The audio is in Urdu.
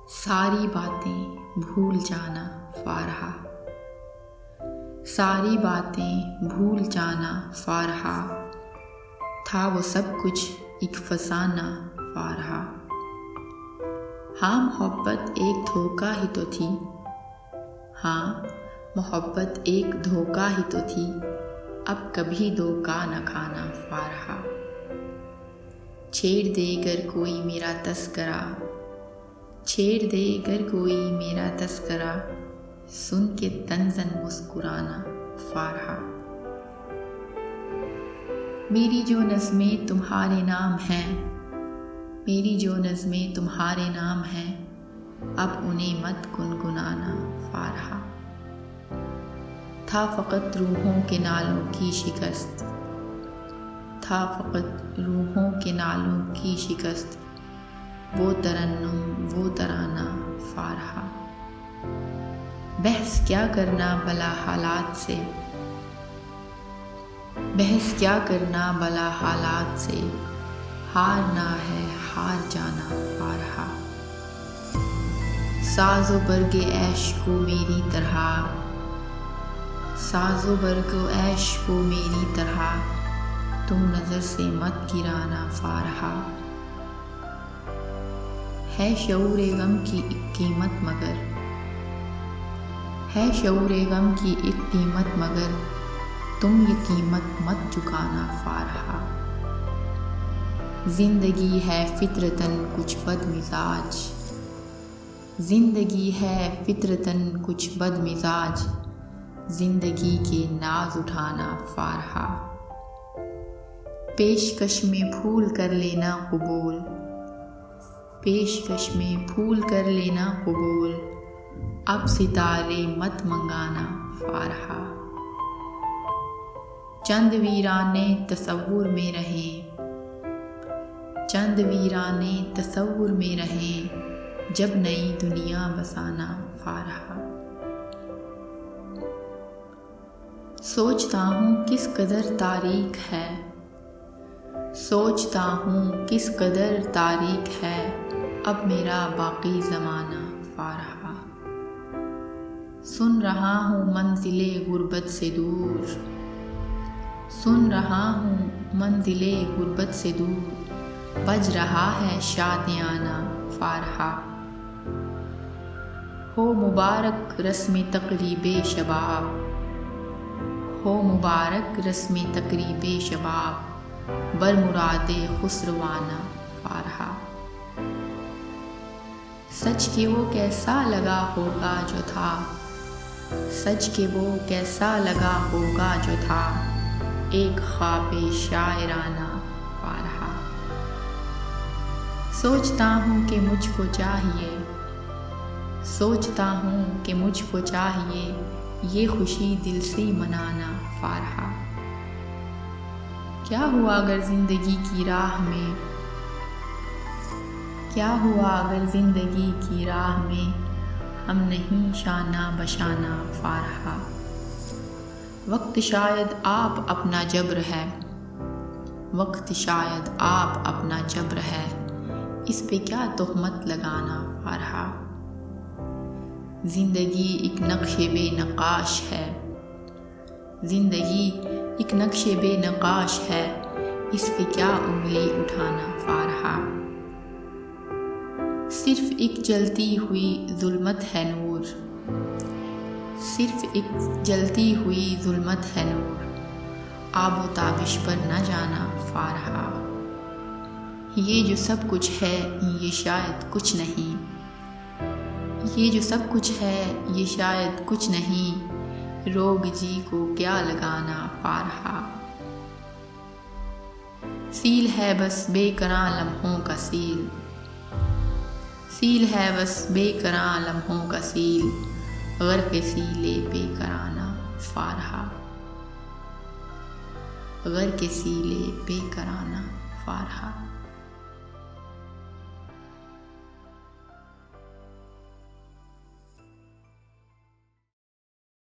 ساری باتیں بھول جانا فارہا، ساری باتیں بھول جانا فارہا، تھا وہ سب کچھ ایک فسانہ فارہا۔ ہاں محبت ایک دھوکہ ہی تو تھی، ہاں محبت ایک دھوکہ ہی تو تھی، اب کبھی دھوکہ نہ کھانا فارہا۔ چھیڑ دے گر کوئی میرا تذکرہ، چھیڑ دے گر کوئی میرا تذکرہ، سن کے طنزاً مسکرانا فارہا۔ میری جو نظمیں تمہارے نام ہیں، میری جو نظمیں تمہارے نام ہیں، اب انہیں مت گنگنانا فارہا۔ تھا فقط روحوں کے نالوں کی شکست، تھا فقط روحوں کے نالوں کی شکست، وہ ترنم وہ ترانہ فارہا۔ بحث کیا کرنا بلا حالات سے، بحث کیا کرنا بلا حالات سے، ہارنا ہے ہار جانا فارہا۔ ساز و برگ عیش کو میری طرح، ساز و برگ عیش کو میری طرح، تم نظر سے مت گرانا فارہا۔ ہے شعور غم کی ایک قیمت مگر، ہے شعور غم کی ایک قیمت مگر، تم یہ قیمت مت چکانا فارہا۔ زندگی ہے فطرتاً کچھ بد مزاج، زندگی ہے فطرتاً کچھ بد مزاج، زندگی کے ناز اٹھانا فارہا۔ پیشکش میں پھول کر لینا قبول، پیشکش میں پھول کر لینا قبول، اب ستارے مت منگانا فارہا۔ چند ویرانے تصور میں رہیں، چند ویرانے تصور میں رہیں، جب نئی دنیا بسانا فارہا۔ سوچتا ہوں کس قدر تاریک ہے، سوچتا ہوں کس قدر تاریک ہے، اب میرا باقی زمانہ فارہا۔ سن رہا ہوں منزل غربت سے دور، سن رہا ہوں منزل غربت سے دور، بج رہا ہے شادیانہ فارہا۔ ہو مبارک رسم تقریب شباب، ہو مبارک رسم تقریب شباب، برمراد خسروانہ فارہا۔ سچ کہ وہ کیسا لگا ہوگا جو تھا، سچ کہ وہ کیسا لگا ہوگا جو تھا، ایک خواب شاعرانہ فارہا۔ سوچتا ہوں کہ مجھ کو چاہیے، سوچتا ہوں کہ مجھ کو چاہیے، یہ خوشی دل سے منانا فارہا۔ کیا ہوا اگر زندگی کی راہ میں، کیا ہوا اگر زندگی کی راہ میں، ہم نہیں شانہ بشانہ فارہا۔ وقت شاید آپ اپنا جبر ہے، وقت شاید آپ اپنا جبر ہے، اس پہ کیا تہمت لگانا فارہا۔ زندگی ایک نقش بے نقاش ہے، زندگی ایک نقش بے نقاش ہے، اس پہ کیا انگلی اٹھانا فارہا۔ صرف ایک جلتی ہوئی ظلمت ہے نور، صرف ایک جلتی ہوئی ظلمت ہے نور، آب و تابش پر نہ جانا فارہا۔ یہ جو سب کچھ ہے یہ شاید کچھ نہیں، یہ جو سب کچھ ہے یہ شاید کچھ نہیں، روگ جی کو کیا لگانا فارہا۔ سیل ہے بس بے قراں لمحوں کا سیل، سیل ہے بس بے قراں لمحوں کا سیل، غرق سیلے بے قرانہ فارہا، غرق سیلے بے قرانہ فارہا۔